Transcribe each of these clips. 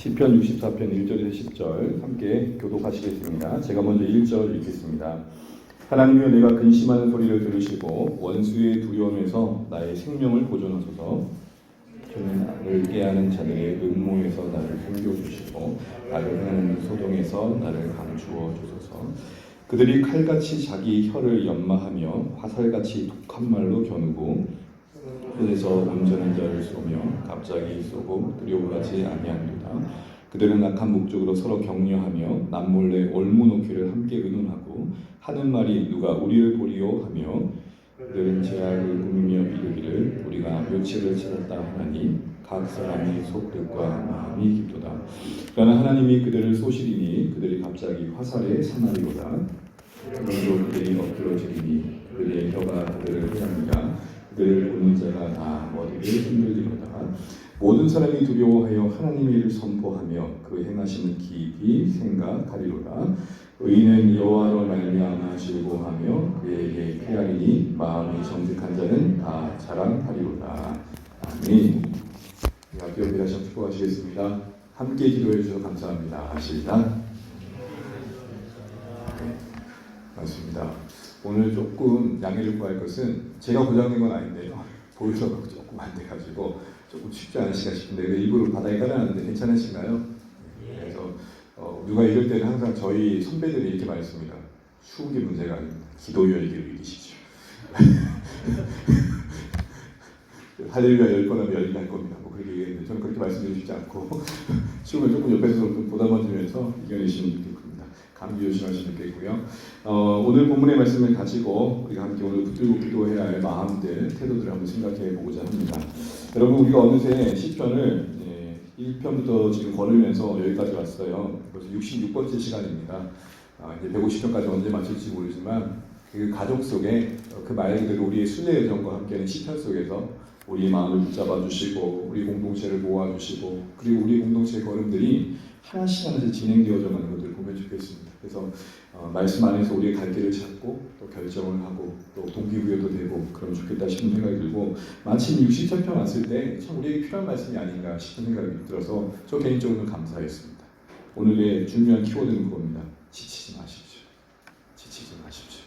시편 64편 1절에서 10절 함께 교독하시겠습니다. 제가 먼저 1절 읽겠습니다. 하나님이여 내가 근심하는 소리를 들으시고 원수의 두려움에서 나의 생명을 보존하소서. 주는 나를 깨하는 자들의 음모에서 나를 숨겨주시고 나를 행하는 소동에서 나를 감추어 주소서. 그들이 칼같이 자기 혀를 연마하며 화살같이 독한 말로 겨누고 그래서 온전한 자를 쏘며 갑자기 쏘고 두려워하지 아니하노라. 그들은 악한 목적으로 서로 격려하며 남몰래 올무놓기를 함께 의논하고 하는 말이 누가 우리를 보리요 하며 그들은 제아를 꾸미며 이르기를 우리가 묘책을 찾았다 하나니 각 사람이 속뜻과 마음이 깊도다. 그러나 하나님이 그들을 쏘시리니 그들이 갑자기 화살에 사나리로다. 그러므로 그들이 엎드러지리니 그들의 혀가 그들을 해합니다. 그들을 보는 자가 다 머리를 흔들리로다. 모든 사람이 두려워하여 하나님의 일을 선포하며 그 행하심을 깊이 생각하리로다. 의인은 여호와로 말미암아 즐거워하며 그에게 쾌하리니 마음이 정직한 자는 다 자랑하리로다. 아멘. 앞에 옆에 다시 한번 축복하시겠습니다. 함께 기도해 주셔서 감사합니다. 시작. 맞습니다. 오늘 조금 양해를 구할 것은 제가 고장낸 건 아닌데요. 보일러가 조금 안 돼가지고 조금 쉽지 않으시다 싶은데 일부러 바닥에 깔아놨는데 괜찮으신가요? 그래서 누가 이럴 때는 항상 저희 선배들이 이렇게 말했습니다. 추운 게 문제가 아닙니다. 기도 열기를 믿으십시오. 할렐루야 10번 하면 열기 할 겁니다. 뭐 그렇게 얘기했는데 저는 그렇게 말씀드리고 싶지 않고 추우면 조금 옆에서 좀 보담아주면서 이겨내시면 좋겠습니다. 감기 조심하시면 좋겠고요. 오늘 본문의 말씀을 가지고 우리가 함께 오늘 붙들고 기도해야 할 마음들, 태도들을 한번 생각해 보고자 합니다. 여러분 우리가 어느새 시편을 1편부터 지금 걸으면서 여기까지 왔어요. 벌써 66번째 시간입니다. 이제 150편까지 언제 마칠지 모르지만 그 가족 속에 그 말 그대로 우리의 순례 여정과 함께하는 시편 속에서 우리의 마음을 붙잡아 주시고 우리 공동체를 모아 주시고 그리고 우리 공동체의 걸음들이 하나씩 하나씩 진행되어져 가는 것들을 보면 좋겠습니다. 그래서 말씀 안에서 우리의 갈 길을 찾고 또 결정을 하고 또 동기부여도 되고 그러면 좋겠다 싶은 생각이 들고 마침 67편 왔을 때 참 우리에게 필요한 말씀이 아닌가 싶은 생각이 들어서 저 개인적으로는 감사했습니다. 오늘의 중요한 키워드는 그겁니다. 지치지 마십시오. 지치지 마십시오.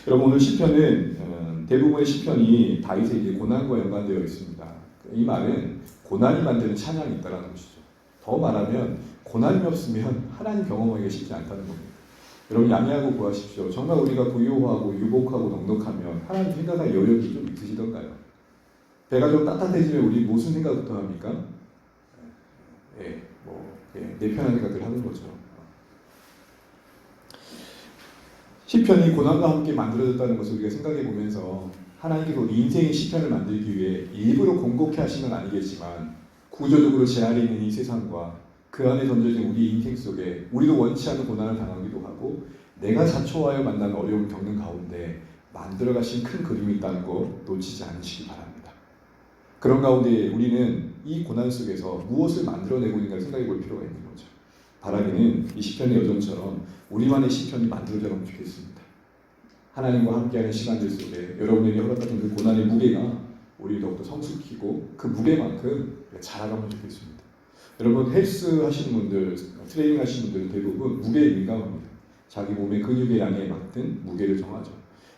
여러분 오늘 시편은 대부분의 시편이 다윗의 이제 고난과 연관되어 있습니다. 이 말은 고난이 만드는 찬양이 있다는 것이죠. 더 말하면 고난이 없으면 하나님 경험하기가 쉽지 않다는 겁니다. 여러분 양해하고 구하십시오. 정말 우리가 부유하고 유복하고 넉넉하면 하나님 생각할 여력이 좀 있으시던가요? 배가 좀 따뜻해지면 우리 무슨 생각부터 합니까? 내 편한 생각을 하는 거죠. 시편이 고난과 함께 만들어졌다는 것을 우리가 생각해 보면서 하나님께서 우리 인생의 시편을 만들기 위해 일부러 공곡해 하신 건 아니겠지만 구조적으로 제 아래 있는 이 세상과 그 안에 던져진 우리 인생 속에 우리도 원치 않는 고난을 당하기도 하고 내가 자초하여 만나는 어려움을 겪는 가운데 만들어가신 큰 그림이 있다는 거 놓치지 않으시기 바랍니다. 그런 가운데 우리는 이 고난 속에서 무엇을 만들어내고 있는가를 생각해 볼 필요가 있는 거죠. 바라기는 이 시편의 여정처럼 우리만의 시편이 만들어져가면 좋겠습니다. 하나님과 함께하는 시간들 속에 여러분에게 허락받은 그 고난의 무게가 우리 더욱더 성숙히고 그 무게만큼 자라가면 좋겠습니다. 여러분 헬스 하시는 분들, 트레이닝 하시는 분들은 대부분 무게에 민감합니다. 자기 몸의 근육의 양에 맞는 무게를 정하죠.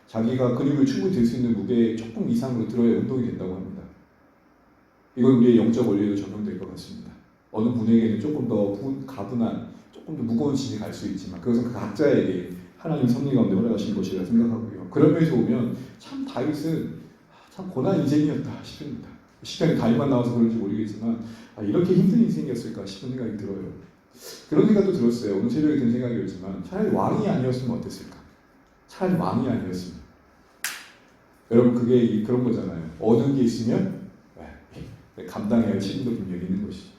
자기가 근육을 충분히 들 수 있는 무게 조금 이상으로 들어야 운동이 된다고 합니다. 이건 우리의 영적 원리에도 적용될 것 같습니다. 어느 분에게는 조금 더 가분한, 조금 더 무거운 짐이 갈 수 있지만 그것은 각자에게 하나님 섭리 가운데 허락하신 것이라 생각하고요. 그런 면에서 보면 참 다윗은 참 고난 인생이었다 싶습니다. 시편에 다윗만 나와서 그런지 모르겠지만 이렇게 힘든 인생이었을까 싶은 생각이 들어요. 그런 생각도 들었어요. 오늘 새벽에 든 생각이었지만 차라리 왕이 아니었으면 어땠을까? 차라리 왕이 아니었으면. 여러분 그게 그런 거잖아요. 얻은 게 있으면 감당해야 할 책임도 분명히 있는 것이죠.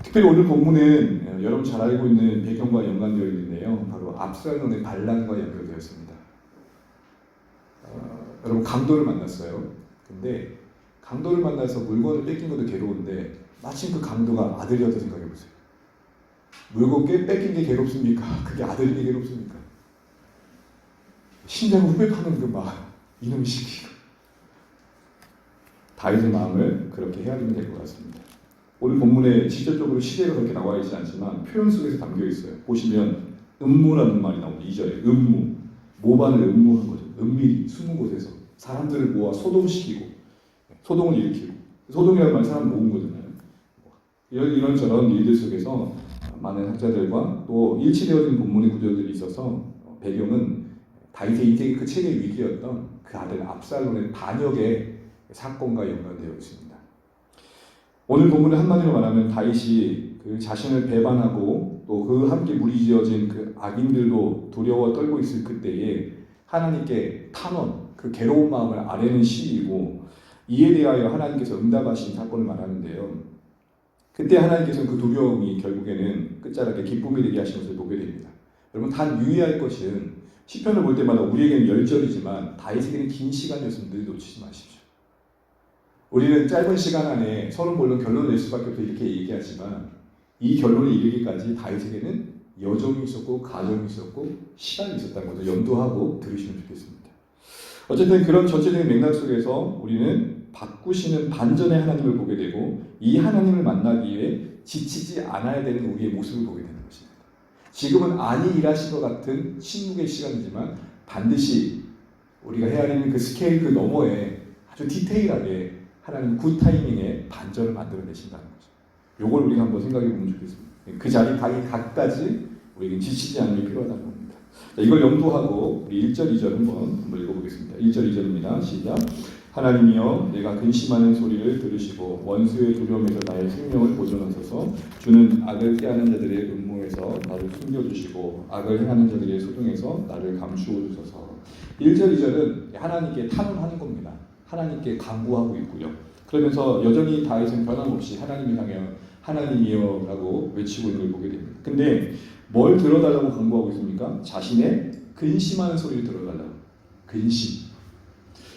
특별히 오늘 본문은 여러분 잘 알고 있는 배경과 연관되어 있는데요. 바로 압살롬의 반란과 연결되었습니다. 여러분 강도를 만났어요. 근데 강도를 만나서 물건을 뺏긴 것도 괴로운데 마침 그 강도가 아들이었다 생각해 보세요. 물건 뺏긴 게 괴롭습니까? 그게 아들인 게 괴롭습니까? 심장 후배 파는 그 마음 이놈이 시키고 다윗의 마음을 그렇게 헤아리면 될 것 같습니다. 오늘 본문에 직접적으로 시제가 그렇게 나와 있지 않지만 표현 속에서 담겨 있어요. 보시면 음무라는 말이 나옵니다. 2절에 음무, 모반을 음무한 거죠. 은밀히 숨은 곳에서 사람들을 모아 소동시키고 소동을 일으키고, 소동이라는 말 사람 모은 거잖아요. 이런저런 일들 속에서 많은 학자들과 또 일치되어진 본문의 구절들이 있어서 배경은 다윗의 인생의 그 최대 위기였던 그 아들 압살롬의 반역의 사건과 연관되어 있습니다. 오늘 본문을 한마디로 말하면 다윗이 그 자신을 배반하고 또 그 함께 무리지어진 그 악인들도 두려워 떨고 있을 그때에 하나님께 탄원, 그 괴로운 마음을 아뢰는 시이고 이에 대하여 하나님께서 응답하신 사건을 말하는데요. 그때 하나님께서는 그 두려움이 결국에는 끝자락에 기쁨이 되게 하신 것을 보게 됩니다. 여러분 단 유의할 것은 시편을 볼 때마다 우리에게는 열절이지만 다윗에게는 긴 시간이었으면 늘 놓치지 마십시오. 우리는 짧은 시간 안에 서로 물론 결론을 낼 수밖에 없다 이렇게 얘기하지만 이 결론을 이르기까지 다윗에게는 여정이 있었고 가정이 있었고 시간이 있었다는 것을 염두하고 들으시면 좋겠습니다. 어쨌든 그런 전체적인 맥락 속에서 우리는 바꾸시는 반전의 하나님을 보게 되고 이 하나님을 만나기 위해 지치지 않아야 되는 우리의 모습을 보게 되는 것입니다. 지금은 안이 일하신 것 같은 침묵의 시간이지만 반드시 우리가 헤아리는 그 스케일 그 너머에 아주 디테일하게 하나님 굿 타이밍에 반전을 만들어내신다는 거죠. 이걸 우리가 한번 생각해 보면 좋겠습니다. 그 자리 각까지 우리에게 지치지 않는 게 필요하다는 겁니다. 자, 이걸 염두하고 우리 1절, 2절 한번 읽어보겠습니다. 1절, 2절입니다. 시작. 하나님이여 내가 근심하는 소리를 들으시고 원수의 두려움에서 나의 생명을 보존하소서. 주는 악을 깨하는 자들의 음모에서 나를 숨겨주시고 악을 행하는 자들의 소동에서 나를 감추어 주소서. 1절, 2절은 하나님께 탄원하는 겁니다. 하나님께 간구하고 있고요. 그러면서 여전히 다윗은 변함없이 하나님을 향해 하나님이여 라고 외치고 있는 걸 보게 됩니다. 근데 뭘 들어달라고 간구하고 있습니까? 자신의 근심하는 소리를 들어달라고. 근심.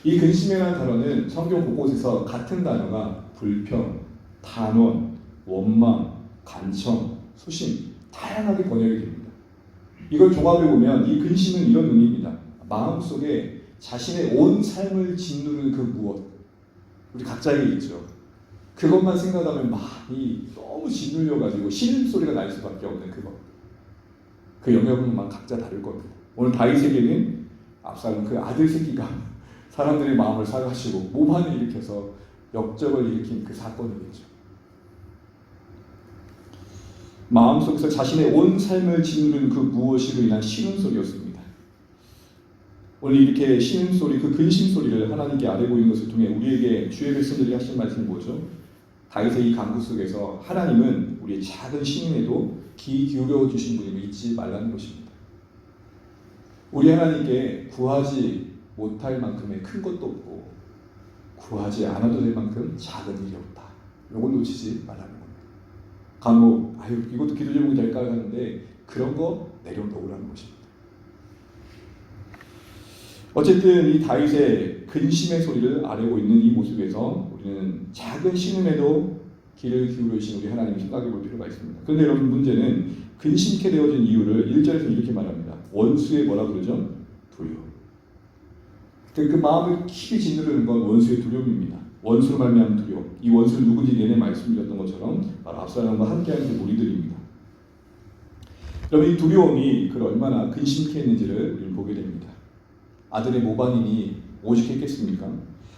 이 근심이라는 단어는 성경 곳곳에서 같은 단어가 불평, 탄원, 원망, 간청, 수심 다양하게 번역이 됩니다. 이걸 종합해 보면 이 근심은 이런 의미입니다. 마음속에 자신의 온 삶을 짓누르는 그 무엇, 우리 각자에게 있죠. 그것만 생각하면 많이 너무 짓눌려가지고 신음소리가 날 수밖에 없는 그것. 그 영역은 각자 다를 겁니다. 오늘 다윗에게는 압살롬 그 아들 새끼가 사람들의 마음을 사가지고 모반을 일으켜서 역적을 일으킨 그 사건이겠죠. 마음속에서 자신의 온 삶을 짓누르는 그 무엇으로 인한 신음소리였습니다. 오늘 이렇게 신음소리, 그 근심소리를 하나님께 아뢰고 있는 것을 통해 우리에게 주의 백성들이 하신 말씀이 뭐죠? 다윗의 이 간구 속에서 하나님은 우리의 작은 신음에도 귀 기울여 주신 분임을 잊지 말라는 것입니다. 우리 하나님께 구하지 못할 만큼의 큰 것도 없고 구하지 않아도 될 만큼 작은 일이 없다. 이걸 놓치지 말라는 겁니다. 간혹 이것도 기도 제목이 될까요? 하는데 그런 거 내려놓으라는 것입니다. 어쨌든 이 다윗의 근심의 소리를 아뢰고 있는 이 모습에서 우리는 작은 신음에도 귀를 기울여 주신 우리 하나님을 생각해 볼 필요가 있습니다. 그런데 여러분 문제는 근심케 되어진 이유를 1절에서 이렇게 말합니다. 원수의 뭐라 그러죠? 두려움. 그 마음을 깊이 짓누르는 건 원수의 두려움입니다. 원수로 말미암은 두려움. 이 원수는 누군지 예전에 말씀드렸던 것처럼 바로 압살롬과 함께하는 그 무리들입니다. 여러분 이 두려움이 그를 얼마나 근심케 했는지를 우리는 보게 됩니다. 아들의 모반인이 오직했겠습니까?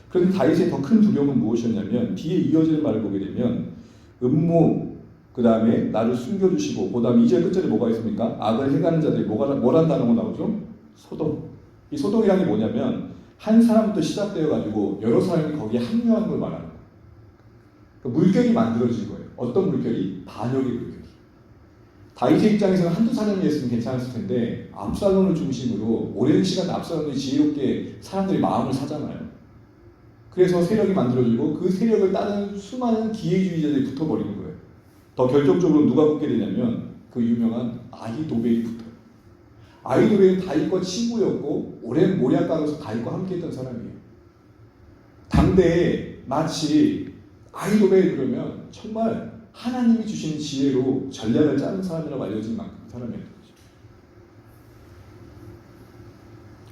그런데 다윗의 더 큰 두려움은 무엇이었냐면 뒤에 이어지는 말을 보게 되면 음모, 그 다음에 나를 숨겨주시고 그 다음에 2절 끝절에 뭐가 있습니까? 악을 해가는 자들이 뭐란다는 거 나오죠? 소동. 이 소동이라는 게 뭐냐면 한 사람부터 시작되어 가지고 여러 사람이 거기에 합류하는 걸 말하는 거예요. 그러니까 물결이 만들어진 거예요. 어떤 물결이? 반역의 물결이. 다윗의 입장에서는 한두 사람이었으면 괜찮았을 텐데 압살롬을 중심으로 오랜 시간 압살롬이 지혜롭게 사람들의 마음을 사잖아요. 그래서 세력이 만들어지고 그 세력을 따르는 수많은 기회주의자들이 붙어버리는 거예요. 더 결정적으로 누가 붙게 되냐면 그 유명한 아히도벨이 붙어요. 아히도벨은 다윗과 친구였고 오랜 모략가로서 다윗과 함께했던 사람이에요. 당대에 마치 아히도벨 그러면 정말 하나님이 주신 지혜로 전략을 짜는 사람이라고 알려진 만큼 사람이었던 거죠.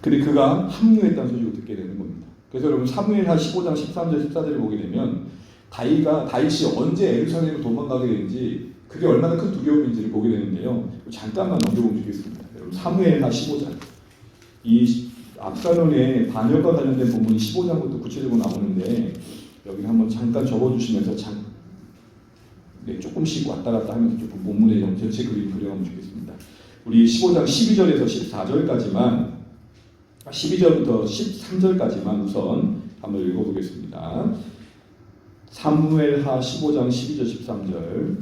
근데 그가 합류했다는 소식을 듣게 되는 겁니다. 그래서 여러분 사무엘하 15장 13절 14절을 보게 되면 다윗이 언제 예루살렘으로 도망가게 되는지 그게 얼마나 큰 두려움인지를 보게 되는데요. 잠깐만 넘겨보면 좋겠습니다. 여러분 사무엘하 15장. 이 압살롬의 반역과 관련된 본문이 15장부터 구체적으로 나오는데 여기 한번 잠깐 적어주시면서 조금씩 왔다 갔다 하면서 조금 본문의 전체 그림 그려가면 좋겠습니다. 우리 15장 12절에서 14절까지만 12절부터 13절까지만 우선 한번 읽어보겠습니다. 사무엘하 15장 12절 13절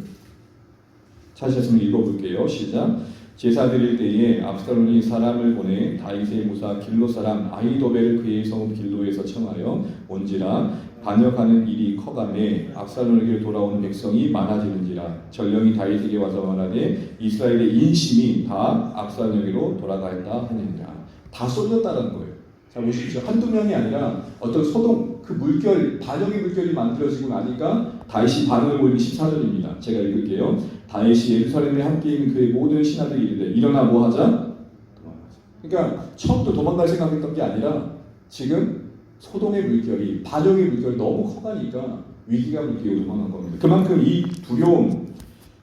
찾으셨으면 읽어볼게요. 시작. 제사 드릴 때에 압살롬이 사람을 보내 다윗의 무사 길로 사람 아히도벨을 그의 성 길로에서 청하여 온지라 반역하는 일이 커가매 압살롬에게 돌아오는 백성이 많아지는지라 전령이 다윗에게 와서 말하되 이스라엘의 인심이 다 압살롬에게로 돌아가있다 하느니라. 다 쏠렸다는 거예요. 자 보십시오. 한두 명이 아니라 어떤 소동 그 물결 반역의 물결이 만들어지고 나니까 다윗이 반응을 보이는 14절입니다. 제가 읽을게요. 다윗이 예루살렘에 함께 있는 그의 모든 신하들이 이르되 일어나 뭐하자? 도망가자. 그러니까 처음부터 도망갈 생각했던 게 아니라 지금 소동의 물결이 반역의 물결이 너무 커가니까 위기감을 느끼고 도망간 겁니다. 그만큼 이 두려움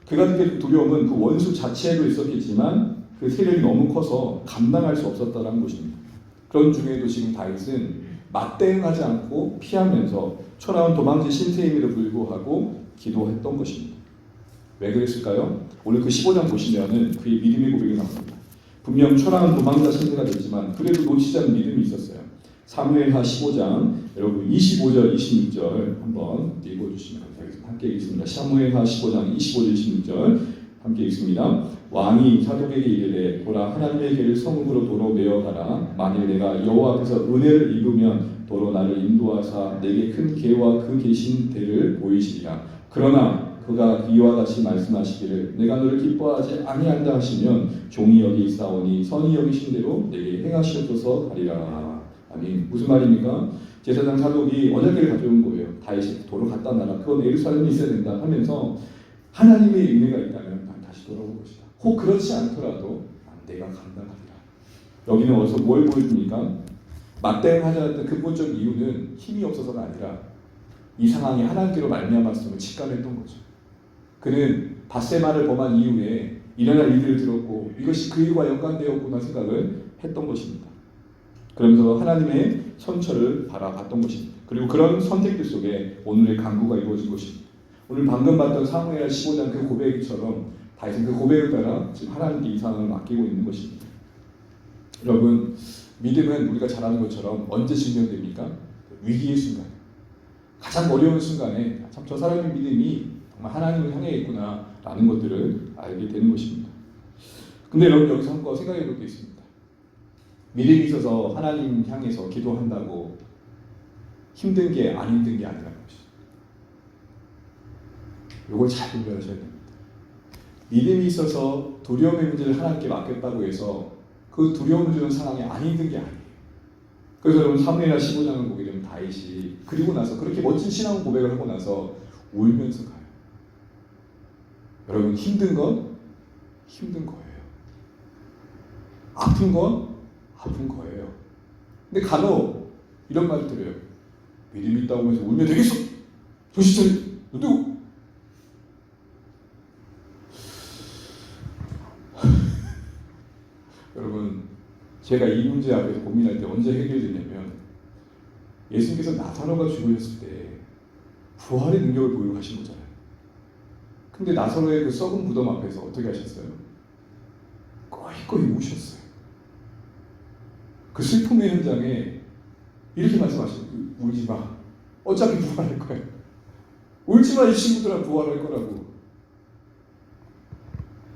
그가 느꼈던 두려움은 그 원수 자체에도 있었겠지만 그 세력이 너무 커서 감당할 수 없었다는 것입니다. 그런 중에도 지금 다윗은 맞대응하지 않고 피하면서 초라한 도망지 신세임에도 불구하고 기도했던 것입니다. 왜 그랬을까요? 오늘 그 15장 보시면은 그의 믿음의 고백이 나옵니다. 분명 초라한 도망자 신세가 됐지만 그래도 놓치지 않은 믿음이 있었어요. 사무엘하 15장 여러분 25절 26절 한번 읽어주시면 감사하겠습니다. 함께 읽겠습니다. 사무엘하 15장 25절 26절 함께 읽습니다. 왕이 사독에게 이르되 보라 하나님의 길을 성읍으로 도로 메어 가라. 만일 내가 여호와 앞에서 은혜를 입으면 도로 나를 인도하사 내게 큰 계와 그 계신 데를 보이시리라. 그러나 그가 이와 같이 말씀하시기를 내가 너를 기뻐하지 아니한다 하시면 종이 여기 있사오니 선이 여기신 대로 내게 행하시옵소서 하리라. 아멘. 무슨 말입니까? 제사장 사독이 언약궤를 가져온 거예요. 다윗이 도로 갖다 놔라. 그건 예루살렘에 있어야 된다 하면서 하나님의 은혜가 있다면 난 다시 돌아올 것이다. 혹 그렇지 않더라도 내가 감당하리라. 여기는 어디서 뭘 보여줍니까? 맞대응하지 않았던 근본적 이유는 힘이 없어서가 아니라 이 상황이 하나님께로 말미암았음을 직감했던 거죠. 그는 밧세마를 범한 이후에 일어날 일들을 들었고 이것이 그 일과 연관되었구나 생각을 했던 것입니다. 그러면서 하나님의 선처를 바라봤던 것입니다. 그리고 그런 선택들 속에 오늘의 강구가 이루어진 것입니다. 오늘 방금 봤던 사무엘하 15장 그 고백처럼 다윗은 그 고백을 따라 지금 하나님께 이 상황을 맡기고 있는 것입니다. 여러분 믿음은 우리가 잘 아는 것처럼 언제 증명됩니까? 위기의 순간, 가장 어려운 순간에 참 저 사람의 믿음이 정말 하나님을 향해 있구나 라는 것들을 알게 되는 것입니다. 근데 여러분 여기서 한번 생각해 볼 게 있습니다. 믿음이 있어서 하나님 향해서 기도한다고 힘든 게 안 힘든 게 아니라는 것이죠. 이걸 잘 분별하셔야 됩니다. 믿음이 있어서 두려움의 문제를 하나님께 맡겼다고 해서 그 두려움을 주는 상황이 안 힘든 게 아니에요. 그래서 여러분 사무엘하 15장을 보게 되면 다윗이 그리고 나서 그렇게 멋진 신앙 고백을 하고 나서 울면서 가요. 여러분 힘든 건 힘든 거예요. 아픈 건 아픈 거예요. 근데 간혹 이런 말을 들어요. 믿음이 있다고 해서 울면 되겠어? 정신 차려. 너 누구? 여러분 제가 이 문제 앞에서 고민할 때 언제 해결되냐면 예수님께서 나사로가 죽으셨을 때 부활의 능력을 보이고 하신 거잖아요. 근데 나사로의 그 썩은 무덤 앞에서 어떻게 하셨어요? 꺼이꺼이 우셨어요. 그 슬픔의 현장에 이렇게 말씀하시죠. 울지 마. 어차피 부활할 거야. 울지 마. 이 친구들아 부활할 거라고.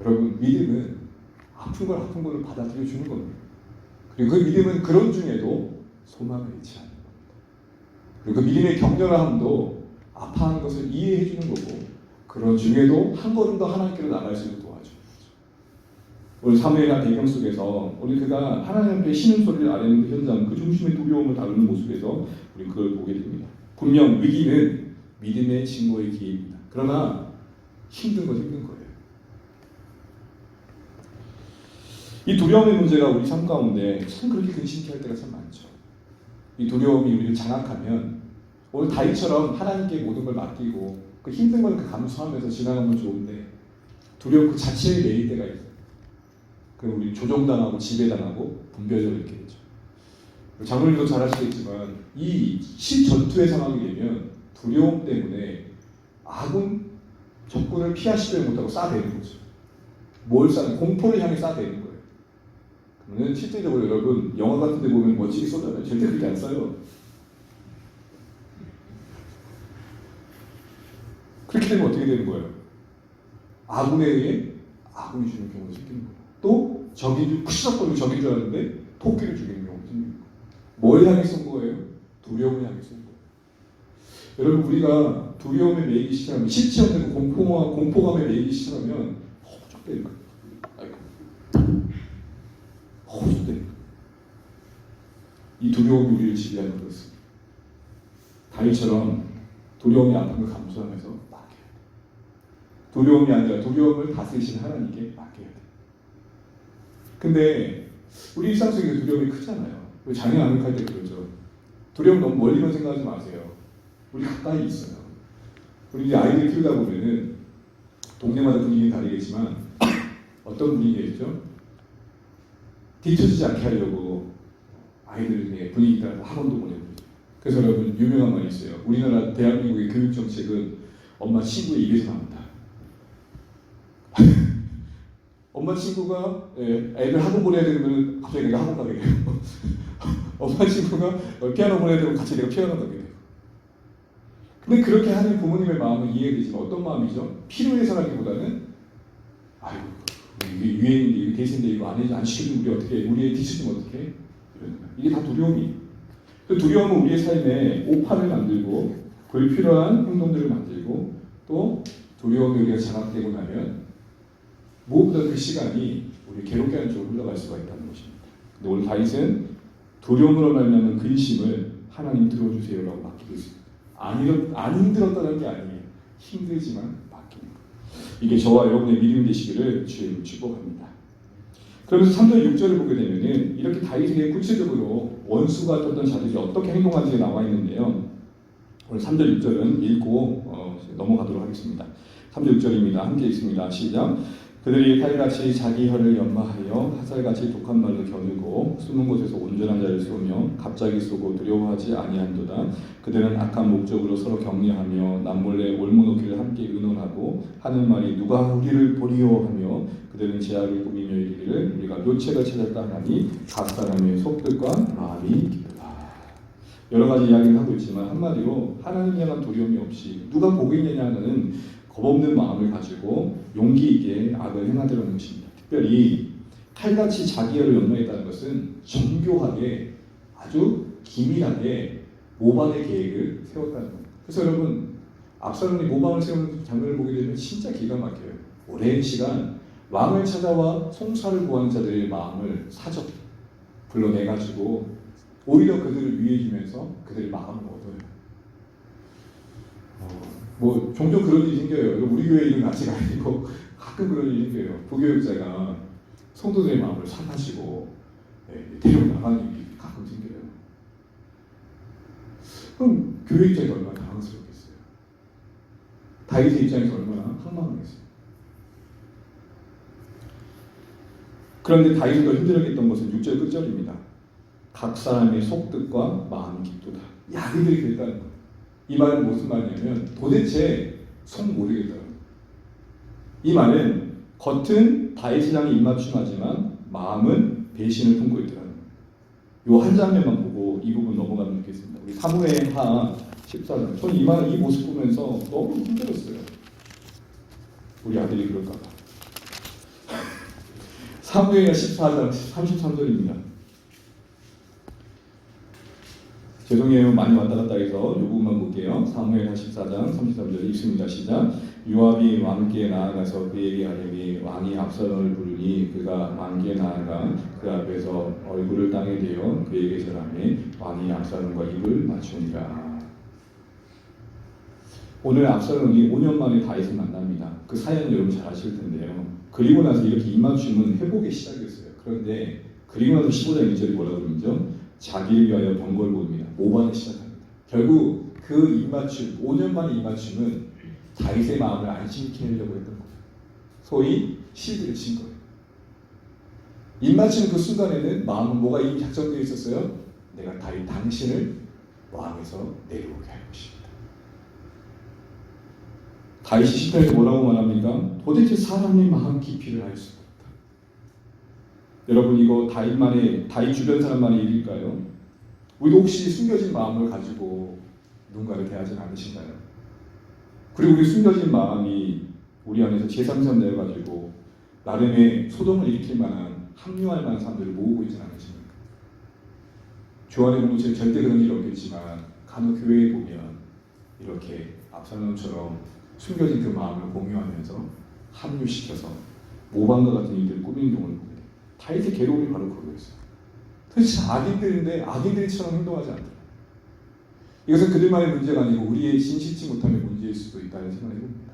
여러분 믿음은 아픈 걸 아픈 걸로 받아들여 주는 겁니다. 그리고 그 믿음은 그런 중에도 소망을 잃지 않는 겁니다. 그리고 그 믿음의 격렬함도 아파하는 것을 이해해 주는 거고 그런 중에도 한 걸음 더 하나님께로 나갈 수 있도록 도와주는 거죠. 오늘 사무엘하 배경 속에서 우리 그가 하나님 앞에 신음소리를 아뢰는 그 현장, 그 중심의 두려움을 다루는 모습에서 우리 그걸 보게 됩니다. 분명 위기는 믿음의 증거의 기회입니다. 그러나 힘든 건 힘든 거예요. 이 두려움의 문제가 우리 삶 가운데 참 그렇게 근심케 할 때가 참 많죠. 이 두려움이 우리를 장악하면 오늘 다윗처럼 하나님께 모든 걸 맡기고 그 힘든 걸 감수하면서 지나가면 좋은데 두려움 그 자체에 매일 때가 있어요. 그럼 우리 조종당하고 지배당하고 분별적으로 이렇게 되죠. 장로님도 잘 아시겠지만 이 실전투의 상황이 되면 두려움 때문에 아군 적군을 피하시지 못하고 쏴대는 거죠. 뭘 쏴는? 공포를 향해 쏴대는 거예요. 그러면 실제적으로 여러분 영화 같은 데 보면 멋지게 쏘잖아요. 절대 그렇게 안 쏴요. 그렇게 되면 어떻게 되는 거예요? 아군에 의해 아군이 죽는 경우가 생기는 거예요. 또 적이 푸시럭거리고 적인 줄 알았는데 토끼를 죽이는 경우가 생기는 거예요. 뭘 향해 쏜 거예요? 두려움을 향해 쏜 거예요. 여러분 우리가 두려움에 매이기 시작하면 실체 없는 공포감에 매이기 시작하면 허우적대는 거예요. 허우적대는 거예요. 이 두려움이 우리를 지배하는 것입니다. 다윗처럼 두려움이 아픔을 감수하면서 맡겨야 돼. 두려움이 아니라 두려움을 다스리시는 하나님께 맡겨야 돼. 근데 우리 일상 속에 두려움이 크잖아요. 장애 암흑할 때 그러죠. 두려움 너무 멀리만 생각하지 마세요. 우리 가까이 있어요. 우리 이제 아이들 키우다 보면은 동네마다 분위기는 다르겠지만 어떤 분위기겠죠? 뒤처지지 않게 하려고 아이들의 분위기가 학원도 보내고. 그래서 여러분 유명한 말이 있어요. 우리나라 대한민국의 교육 정책은 엄마 친구의 입에서 나온다. 엄마 친구가 애들 학원 보내야 되면 갑자기 내가 학원 가게 돼요. 엄마 친구가 피아노 보내야 되면 같이 내가 피아노 가게 돼요. 근데 그렇게 하는 부모님의 마음은 이해되지만 어떤 마음이죠? 필요해서라기보다는 아이고 이게 유행인데 이게 대세인데 이거 안 시키면 우리 어떻게 해? 우리 애 뒤처지면 어떻게 해? 이게 다 두려움이에요. 그 두려움은 우리의 삶에 오판을 만들고 불필요한 행동들을 만들고 또 두려움에 우리가 장악되고 나면 무엇보다 그 시간이 우리 괴롭게 하는 쪽으로 흘러갈 수가 있다는 것입니다. 근데 오늘 다윗은 두려움으로 말미암은 근심을 하나님 들어주세요라고 맡기고 있습니다. 안 힘들었다는 게 아니에요. 힘들지만 맡기는 거예요. 이게 저와 여러분의 믿음이 되시기를 주님 축복합니다. 그러면서 3절 6절을 보게 되면은 이렇게 다윗에게 구체적으로 원수가 어떤 자들이 어떻게 행동하는지 나와 있는데요. 오늘 3절 6절은 읽고 넘어가도록 하겠습니다. 3절 6절입니다. 함께 읽습니다. 시작. 그들이 칼같이 자기 혀를 연마하여 화살같이 독한 말로 겨누고 숨은 곳에서 온전한 자를 쏘며 갑자기 쏘고 두려워하지 아니한도다. 그들은 악한 목적으로 서로 격려하며 남몰래 올무놓기를 함께 의논하고 하는 말이 누가 우리를 보리요 하며 그들은 제약을 꾸미며 이르기를 우리가 묘책을 찾았다 하니 각 사람의 속뜻과 마음이 깊다. 여러 가지 이야기를 하고 있지만 한마디로 하나님을 향한 두려움이 없이 누가 보겠느냐는 겁없는 마음을 가지고 용기 있게 악을 행하더라는 것입니다. 특별히 칼같이 자기 혀를 연마했다는 것은 정교하게 아주 기밀하게 모반의 계획을 세웠다는 겁니다. 그래서 여러분 압살롬이 모반을 세우는 장면을 보게 되면 진짜 기가 막혀요. 오랜 시간 왕을 찾아와 송사를 구하는 자들의 마음을 사적 불러내가지고 오히려 그들을 위해주면서 그들의 마음을 얻어요. 뭐 종종 그런 일이 생겨요. 우리 교회 일은 아직 아니고 가끔 그런 일이 생겨요. 부교육자가 성도들의 마음을 사가지고 데리고 나가는 일이 가끔 생겨요. 그럼 교회 입장에서 얼마나 당황스럽겠어요. 다윗의 입장에서 얼마나 황망하겠어요. 그런데 다윗이 더 힘들었던 것은 6절 끝절입니다. 각 사람의 속뜻과 마음이 깊도다. 야기들이 그랬다는 거예요. 이 말은 무슨 말이냐면 도대체 속 모르겠다는 거예요. 이 말은 겉은 다윗을 향해 입맞춤하지만 마음은 배신을 품고 있더라는 거예요. 이 한 장면만 보고 이 부분 넘어가면 좋겠습니다. 우리 사무엘하 14장. 저는 이 모습 보면서 너무 힘들었어요. 우리 아들이 그럴까 봐. 사무엘하 14장 33절입니다. 죄송해요. 많이 왔다 갔다 해서 이 부분만 볼게요. 사무엘하 14장 33절 읽습니다. 시작. 요압이 왕께 나아가서 그에게 하려니 왕이 압살롬을 부르니 그가 왕께 나아가 그 앞에서 얼굴을 땅에 대어 그에게 절하매 왕이 압살롬과 입을 맞추니라. 오늘 압살롬이 5년 만에 다윗을 만납니다. 그 사연은 여러분 잘 아실 텐데요. 그리고 나서 이렇게 입맞춤은 회복의 시작이었어요. 그런데 그리고 나서 15장 1절이 뭐라고 그러죠? 자기를 위하여 병거를 봅니다. 모반을 시작합니다. 결국 그 입맞춤, 5년 만의 입맞춤은 다윗의 마음을 안심케 하려고 했던 거예요. 소위 실드를 친 거예요. 입맞춤 그 순간에는 마음은 뭐가 이미 작정되어 있었어요? 내가 다윗 당신을 왕에서 내려오게 할 것입니다. 다윗이 시편에서 뭐라고 말합니까? 도대체 사람의 마음 깊이를 알 수가 없다. 여러분 이거 다윗 주변 사람만의 일일까요? 우리도 혹시 숨겨진 마음을 가지고 누군가를 대하지 않으신가요? 그리고 우리 숨겨진 마음이 우리 안에서 제3자 내어가지고 나름의 소동을 일으킬 만한 합류할 만한 사람들을 모으고 있지는 않으십니까? 주 안에 보면 절대 그런 일이 없겠지만 간혹 교회에 보면 이렇게 압살롬처럼 숨겨진 그 마음을 공유하면서 합류시켜서 모방과 같은 일들을 꾸미는 경우를 보게 돼요. 다윗의 괴로움이 바로 그거였어요. 도대체 악인들인데 악인들처럼 행동하지 않더라. 이것은 그들만의 문제가 아니고 우리의 진실치 못함의 문제일 수도 있다는 생각을 해봅니다.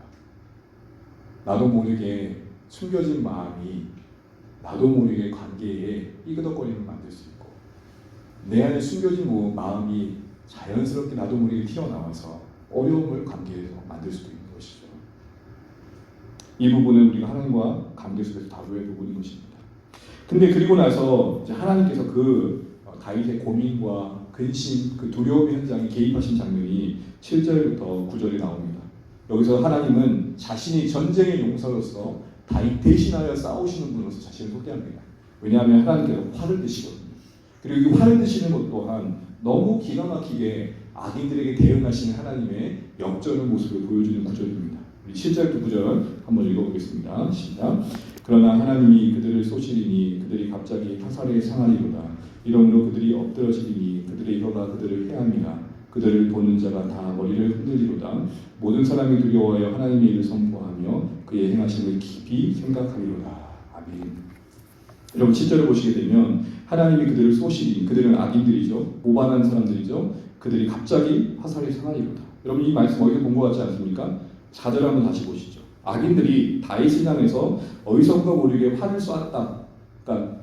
나도 모르게 숨겨진 마음이 나도 모르게 관계에 삐그덕거림을 만들 수 있고 내 안에 숨겨진 마음이 자연스럽게 나도 모르게 튀어나와서 어려움을 관계에서 만들 수도 있는 것이죠. 이 부분은 우리가 하나님과 관계 속에서 다루어야 부분인 것입니다. 근데 그리고 나서 이제 하나님께서 그 다윗의 고민과 근심, 그 두려움의 현장에 개입하신 장면이 7절부터 9절에 나옵니다. 여기서 하나님은 자신이 전쟁의 용사로서 다윗 대신하여 싸우시는 분으로서 자신을 소개합니다. 왜냐하면 하나님께서 화를 드시거든요. 그리고 이 화를 드시는 것 또한 너무 기가 막히게 악인들에게 대응하시는 하나님의 역전의 모습을 보여주는 구절입니다. 우리 7절 9절 한번 읽어보겠습니다. 시작. 그러나 하나님이 그들을 쏘시리니 그들이 갑자기 화살에 상하리로다. 이러므로 그들이 엎드러지리니 그들의 혀가 그들을 해함이라. 그들을 보는 자가 다 머리를 흔들리로다. 모든 사람이 두려워하여 하나님의 일을 선포하며 그의 행하심을 깊이 생각하리로다. 아멘. 여러분 7절을 보시게 되면 하나님이 그들을 쏘시리니 그들은 악인들이죠. 모반한 사람들이죠. 그들이 갑자기 화살에 상하리로다. 여러분 이 말씀 어디서 본 것 같지 않습니까? 4절 한번 다시 보시죠. 악인들이 다윗을 향해서 어디선가 모르게 화를 쐈다. 그러니까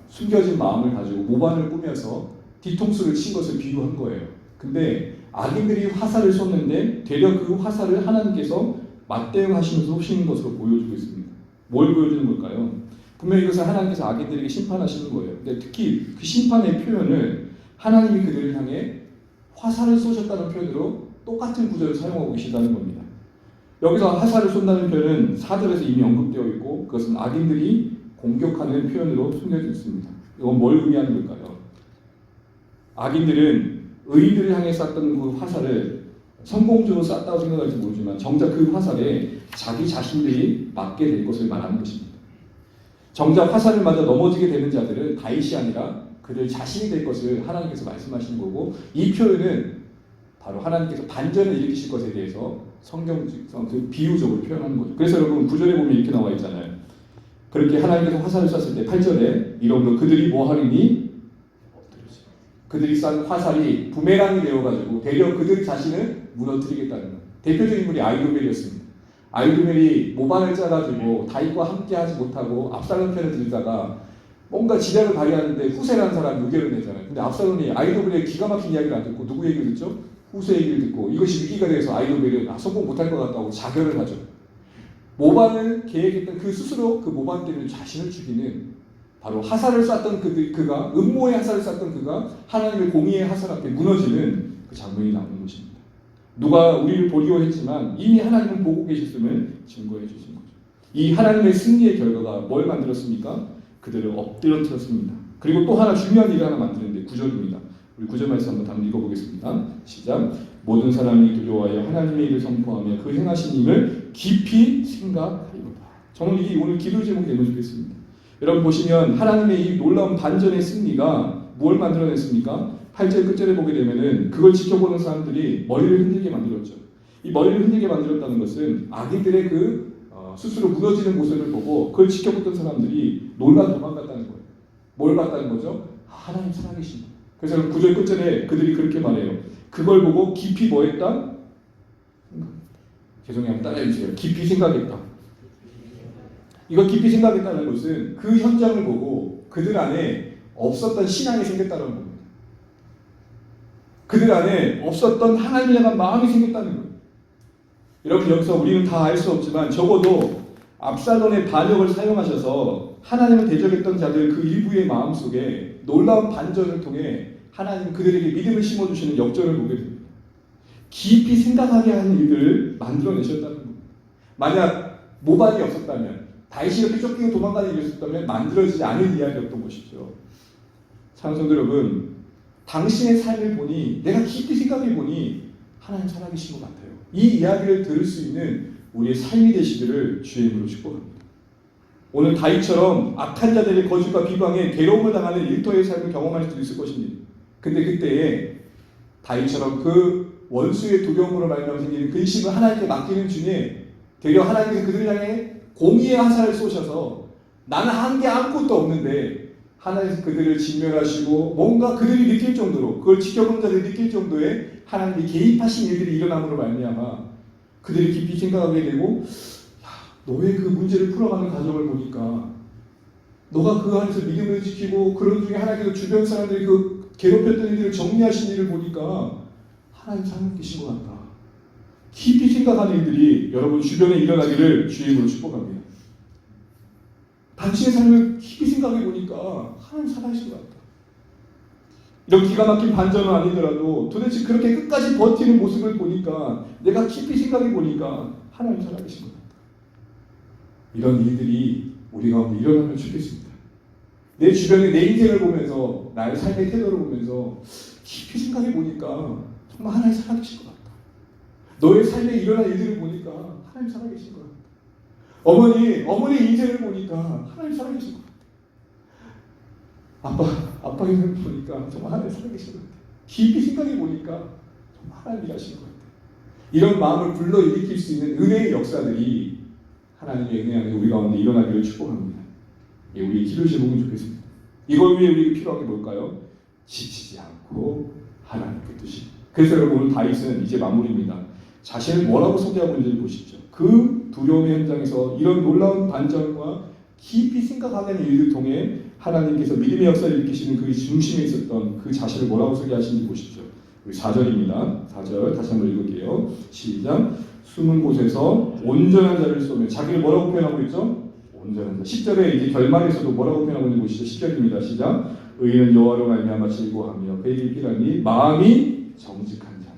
숨겨진 마음을 가지고 모반을 꾸며서 뒤통수를 친 것을 비유한 거예요. 근데 악인들이 화살을 쏘는데 되려 그 화살을 하나님께서 맞대응하시면서 쏘시는 것으로 보여주고 있습니다. 뭘 보여주는 걸까요? 분명히 이것은 하나님께서 악인들에게 심판하시는 거예요. 근데 특히 그 심판의 표현을 하나님이 그들을 향해 화살을 쏘셨다는 표현으로 똑같은 구절을 사용하고 계시다는 겁니다. 여기서 화살을 쏜다는 표현은 4절에서 이미 언급되어 있고 그것은 악인들이 공격하는 표현으로 숨겨져 있습니다. 이건 뭘 의미하는 걸까요? 악인들은 의인들을 향해 쐈던 그 화살을 성공적으로 쐈다고 생각할지 모르지만 정작 그 화살에 자기 자신들이 맞게 될 것을 말하는 것입니다. 정작 화살을 맞아 넘어지게 되는 자들은 다윗이 아니라 그들 자신이 될 것을 하나님께서 말씀하시는 거고 이 표현은 바로 하나님께서 반전을 일으키실 것에 대해서 성경적 비유적으로 표현하는 거죠. 그래서 여러분 9절에 보면 이렇게 나와 있잖아요. 그렇게 하나님께서 화살을 쐈을 때 8절에 이러므로 그들이 뭐 하리니? 그들이 쏜 화살이 부메랑이 되어가지고 되려 그들 자신을 무너뜨리겠다는 거예요. 대표적인 인물이 아히도벨이었습니다. 아히도벨이 모반을 짜가지고 다윗과 함께하지 못하고 압살롬 편을 들다가 뭔가 지략을 발휘하는데 후세라는 사람이 의견을 내잖아요. 근데 압살롬이 아히도벨의 기가 막힌 이야기를 안 듣고 누구 얘기를 듣죠? 후세 얘기를 듣고 이것이 위기가 돼서 아히도벨은 성공 못할 것 같다고 자결을 하죠. 모반을 계획했던 그 스스로 그 모반 때문에 자신을 죽이는 바로 화살을 쐈던 그가 음모의 화살을 쐈던 그가 하나님의 공의의 화살 앞에 무너지는 그 장면이 나오는 것입니다. 누가 우리를 보리오 했지만 이미 하나님은 보고 계셨음을 증거해 주신 거죠. 이 하나님의 승리의 결과가 뭘 만들었습니까? 그들을 엎드러뜨렸습니다. 그리고 또 하나 중요한 일을 하나 만드는데 9절입니다. 우리 9절 말씀 한번 다시 읽어보겠습니다. 시작. 모든 사람이 두려워하여 하나님의 일을 선포하며 그 행하신 일을 깊이 생각하리로다. 저는 이게 오늘 기도 제목이 되면 좋겠습니다. 여러분 보시면 하나님의 이 놀라운 반전의 승리가 뭘 만들어냈습니까? 8절 끝절에 보게 되면은 그걸 지켜보는 사람들이 머리를 흔들게 만들었죠. 이 머리를 흔들게 만들었다는 것은 악인들의 스스로 무너지는 모습을 보고 그걸 지켜보던 사람들이 놀라 도망갔다는 거예요. 뭘 봤다는 거죠? 하나님 살아계신 거. 그래서 9절 끝절에 그들이 그렇게 말해요. 그걸 보고 깊이 뭐 했다? 죄송해요. 한번 따라해주세요. 깊이 생각했다. 이거 깊이 생각했다는 것은 그 현장을 보고 그들 안에 없었던 신앙이 생겼다는 겁니다. 그들 안에 없었던 하나님을 향한 마음이 생겼다는 거예요. 여러분, 여기서 우리는 다 알 수 없지만 적어도 압살롬의 반역을 사용하셔서 하나님을 대적했던 자들 그 일부의 마음속에 놀라운 반전을 통해 하나님 그들에게 믿음을 심어주시는 역전을 보게 됩니다. 깊이 생각하게 하는 일들을 만들어내셨다는 겁니다. 만약 모반이 없었다면, 다윗이 이렇게 쫓기고 도망가는 일이 없었다면 만들어지지 않은 이야기였던 것이죠. 찬송도 여러분, 당신의 삶을 보니, 내가 깊이 생각해 보니 하나님 살아계신 것 같아요. 이 이야기를 들을 수 있는 우리의 삶이 되시기를 주의 이름으로 축복합니다. 오늘 다윗처럼 악한 자들의 거짓과 비방에 괴로움을 당하는 일터의 삶을 경험할 수도 있을 것입니다. 근데 그때에 다윗처럼 그 원수의 두려움으로 말미암아 생기는 근심을 하나님께 맡기는 중에 되려 하나님께서 그들을 향해 공의의 화살을 쏘셔서 나는 한 게 아무것도 없는데 하나님께서 그들을 진멸하시고 뭔가 그들이 느낄 정도로, 그걸 지켜보는 자들이 느낄 정도의 하나님이 개입하신 일들이 일어남으로 말미암아 그들이 깊이 생각하게 되고, 너의 그 문제를 풀어가는 과정을 보니까 너가 그 안에서 믿음을 지키고 그런 중에 하나님께서 주변 사람들이 그 괴롭혔던 일들을 정리하신 일을 보니까 하나님 살고 계신 것 같다. 깊이 생각하는 일들이 여러분 주변에 일어나기를 주의 이름으로 축복합니다. 당신의 삶을 깊이 생각해 보니까 하나님 살아계신 것 같다. 이런 기가 막힌 반전은 아니더라도 도대체 그렇게 끝까지 버티는 모습을 보니까, 내가 깊이 생각해 보니까 하나님 살아계신 것 같다. 이런 일들이 우리 가운데 일어나면 좋겠습니다. 내 주변에 내 인생을 보면서, 나의 삶의 태도를 보면서 깊이 생각해 보니까 정말 하나님 살아계신 것 같다. 너의 삶에 일어난 일들을 보니까 하나님 살아계신 것 같다. 어머니 인생을 보니까 하나님 살아계신 것 같다. 아빠 인생을 보니까 정말 하나님 살아계신 것 같다. 깊이 생각해 보니까 정말 하나님 일하시는 것 같다. 이런 마음을 불러일으킬 수 있는 은혜의 역사들이 하나님의 은혜 안에 우리 가운데 일어나기를 축복합니다. 예, 우리의 기도 제목은 좋겠습니다. 이걸 위해 우리에게 필요한 게 뭘까요? 지치지 않고 하나님 붙드시고. 그래서 여러분, 오늘 다윗은 이제 마무리입니다. 자신을 뭐라고 소개하고 있는지 보십시오. 그 두려움의 현장에서 이런 놀라운 반전과 깊이 생각하는 일을 통해 하나님께서 믿음의 역사를 일으키시는 그 중심에 있었던 그 자신을 뭐라고 소개하시는지 보십시오. 우리 4절입니다. 4절 다시 한번 읽을게요. 시작. 숨은 곳에서 온전한 자를 쏘며. 자기를 뭐라고 표현하고 있죠? 온전한 자. 10절에 이제 결말에서도 뭐라고 표현하고 있는지 보시죠. 10절입니다. 시작. 의인은 여호와로 말미암아 즐거워하며 그에게 필요하니 마음이 정직한 자네.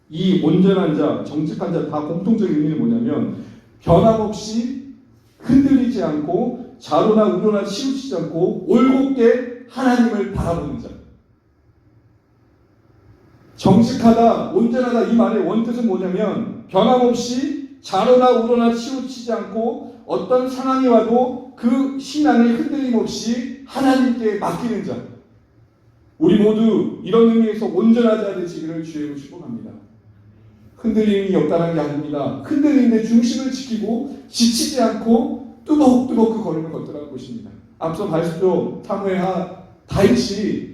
이 온전한 자, 정직한 자 다 공통적인 의미는 뭐냐면 변함없이 흔들리지 않고 좌로나 우로나 치우치지 않고 올곧게 하나님을 바라보는 자. 정직하다, 온전하다 이 말의 원뜻은 뭐냐면 변함없이 좌로나 우로나 치우치지 않고 어떤 상황이 와도 그 신앙을 흔들림 없이 하나님께 맡기는 자. 우리 모두 이런 의미에서 온전한 자 되시기를 주의 축복합니다. 흔들림이 없다는 게 아닙니다. 흔들림의 중심을 지키고 지치지 않고 뚜벅뚜벅 그 걸음을 걷더라는 것입니다. 앞서 말씀도 사무엘 다윗이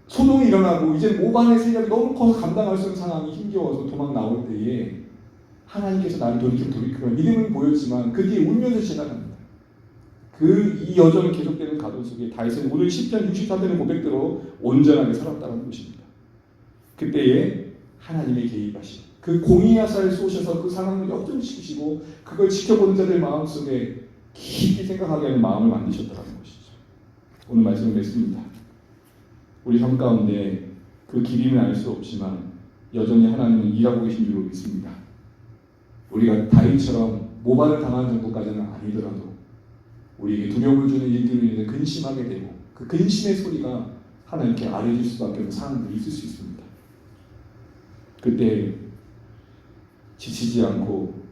소동이 일어나고 이제 모반의 세력이 너무 커서 감당할 수 없는 상황이 힘겨워서 도망 나올 때에 하나님께서 나를 돌이키라 믿음은 보였지만 그 뒤에 울면서 지나갑니다. 이 여정이 계속되는 가동 속에 다윗은 오늘 10편 64편의 고백대로 온전하게 살았다는 것입니다. 그때에 하나님의 개입하심, 그 공의의 화살을 쏘셔서 그 상황을 역전시키시고 그걸 지켜보는 자들 마음속에 깊이 생각하게 하는 마음을 만드셨다는 것이죠. 오늘 말씀을 맺습니다. 우리 삶 가운데 그 길이는 알 수 없지만 여전히 하나님은 일하고 계신 줄 믿습니다. 우리가 다윗처럼 모반을 당한 정도까지는 아니더라도 우리에게 두려움을 주는 일들로 인해 근심하게 되고 그 근심의 소리가 하나님께 아뢰질 수밖에 없는 상황들이 있을 수 있습니다. 그때 지치지 않고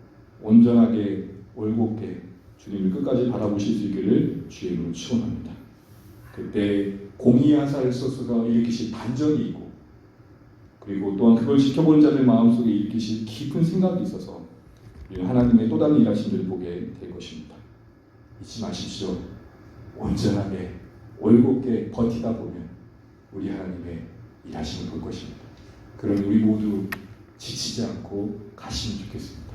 온전하게 올곧게 주님을 끝까지 바라보실 수 있기를 주의 이름으로 축원합니다. 그때 공의의 화살을 쏘셔서 일으키실 반전이 있고 그리고 또한 그걸 지켜보는 자들 마음속에 일으키실 깊은 생각이 있어서 하나님의 또 다른 일하심들을 보게 될 것입니다. 잊지 마십시오. 온전하게 올곧게 버티다 보면 우리 하나님의 일하심을 볼 것입니다. 그럼 우리 모두 지치지 않고 가시면 좋겠습니다.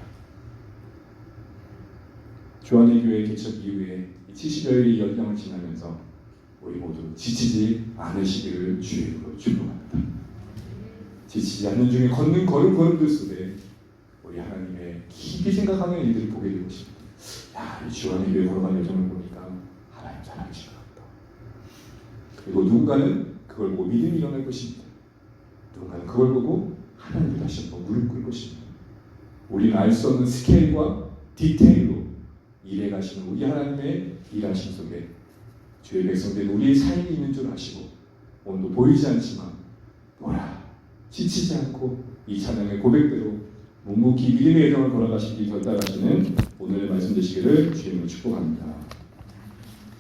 주안의 교회 개척 이후에 70여일의 연장을 지나면서 우리 모두 지치지 않으시기를 주의 이름으로 축복합니다. 지치지 않는 중에 걷는 걸음들 속에 우리 하나님의 깊이 생각하는 일들을 보게 되고 싶습니다. 야, 이 주안의 교회 걸어가는 여정을 보니까 하나님 잘하신 것 같다. 그리고 누군가는 그걸 보고 믿음이 일어날 것입니다. 누군가는 그걸 보고 하나님을 다시 한번 무릎 꿇을 것입니다. 우리는 알 수 없는 스케일과 디테일로 일해 가시는 우리 하나님의 일하심 속에 주의 백성들은 우리의 삶이 있는 줄 아시고 오늘도 보이지 않지만 뭐라 지치지 않고 이 찬양의 고백대로 묵묵히 믿음의 여정을 걸어가시기 결단하시는 오늘의 말씀 되시기를 주님으로 축복합니다.